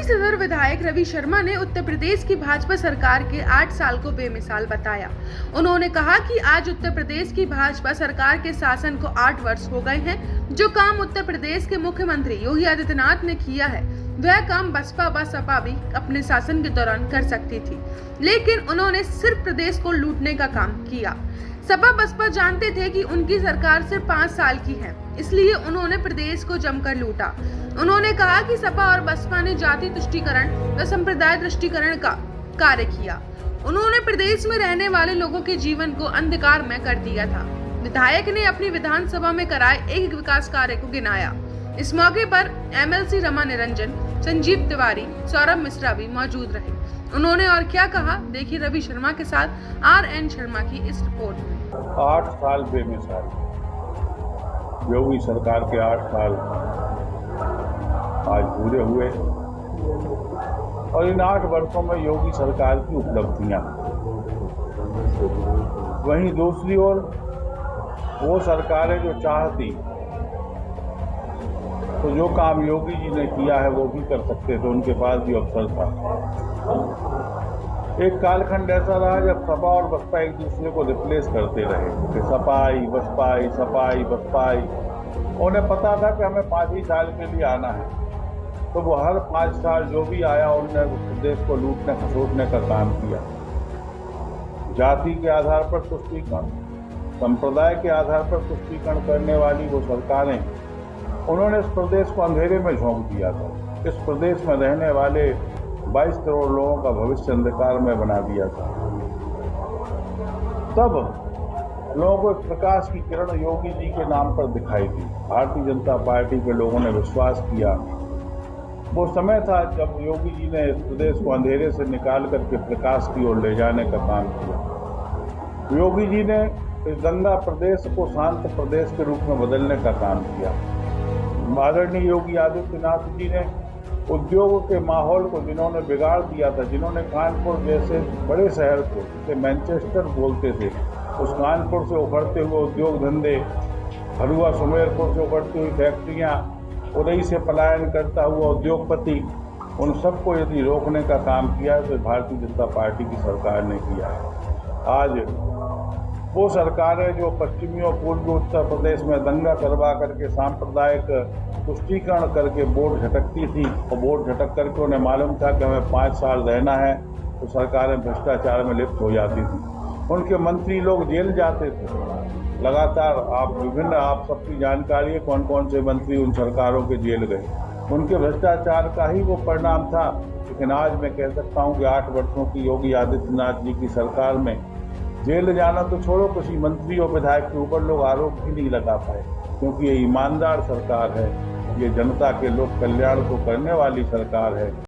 रांची सदर विधायक रवि शर्मा ने उत्तर प्रदेश की भाजपा सरकार के 8 साल को बेमिसाल बताया। उन्होंने कहा कि आज उत्तर प्रदेश की भाजपा सरकार के शासन को 8 वर्ष हो गए हैं। जो काम उत्तर प्रदेश के मुख्यमंत्री योगी आदित्यनाथ ने किया है वह काम बसपा व सपा भी अपने शासन के दौरान कर सकती थी, लेकिन उन्होंने सिर्फ प्रदेश को लूटने का काम किया। सपा बसपा जानते थे कि उनकी सरकार सिर्फ 5 साल की है, इसलिए उन्होंने प्रदेश को जमकर लूटा। उन्होंने कहा कि सपा और बसपा ने जाति तुष्टीकरण व संप्रदाय दृष्टिकरण का कार्य किया। उन्होंने प्रदेश में रहने वाले लोगों के जीवन को अंधकार में कर दिया था। विधायक ने अपनी विधानसभा में कराए एक विकास कार्य को गिनाया। इस मौके पर एमएलसी रमा निरंजन, संजीव तिवारी, सौरभ मिश्रा भी मौजूद रहे। उन्होंने और क्या कहा, देखिए रवि शर्मा के साथ RN शर्मा की इस रिपोर्ट में। 8 साल बेमिसाल, योगी सरकार के 8 साल आज पूरे हुए और इन 8 वर्षों में योगी सरकार की उपलब्धियां, वहीं दूसरी ओर वो सरकारें जो चाहती तो जो काम योगी जी ने किया है वो भी कर सकते थे, उनके पास भी अवसर था। एक कालखंड ऐसा रहा जब सपा और बसपा एक दूसरे को रिप्लेस करते रहे कि सपा आई बसपा आई, सपा आई बसपा आई। उन्हें पता था कि हमें 5 ही साल के लिए आना है, तो वो हर 5 साल जो भी आया उन्होंने प्रदेश को लूटने खसोटने का काम किया। जाति के आधार पर तुष्टीकरण, संप्रदाय के आधार पर तुष्टीकरण करने वाली वो सरकारें, उन्होंने इस प्रदेश को अंधेरे में झोंक दिया था। इस प्रदेश में रहने वाले 22 करोड़ लोगों का भविष्य अंधकार में बना दिया था। तब लोगों को एक प्रकाश की किरण योगी जी के नाम पर दिखाई दी। भारतीय जनता पार्टी के लोगों ने विश्वास किया। वो समय था जब योगी जी ने इस प्रदेश को अंधेरे से निकाल करके प्रकाश की ओर ले जाने का काम किया। योगी जी ने इस गंगा प्रदेश को शांत प्रदेश के रूप में बदलने का काम किया। आदरणीय योगी आदित्यनाथ जी ने उद्योग के माहौल को जिन्होंने बिगाड़ दिया था, जिन्होंने कानपुर जैसे बड़े शहर को, जिसे मैनचेस्टर बोलते थे, उस कानपुर से उभरते हुए उद्योग धंधे, हरुआ सुमेरपुर से उभरती हुई फैक्ट्रियाँ, उदय से पलायन करता हुआ उद्योगपति, उन सबको यदि रोकने का काम किया है तो भारतीय जनता पार्टी की सरकार ने किया है। आज वो सरकारें जो पश्चिमी और पूर्वी उत्तर प्रदेश में दंगा करवा करके सांप्रदायिक तुष्टीकरण करके वोट झटकती थी और वोट झटक करके उन्हें मालूम था कि हमें 5 साल रहना है, तो सरकारें भ्रष्टाचार में लिप्त हो जाती थी। उनके मंत्री लोग जेल जाते थे लगातार। आप सबकी जानकारी है कौन कौन से मंत्री उन सरकारों के जेल गए। उनके भ्रष्टाचार का ही वो परिणाम था। लेकिन आज मैं कह सकता हूँ कि 8 वर्षों की योगी आदित्यनाथ जी की सरकार में जेल जाना तो छोड़ो, किसी मंत्री और विधायक के ऊपर लोग आरोप भी नहीं लगा पाए, क्योंकि ये ईमानदार सरकार है, ये जनता के लोक कल्याण को करने वाली सरकार है।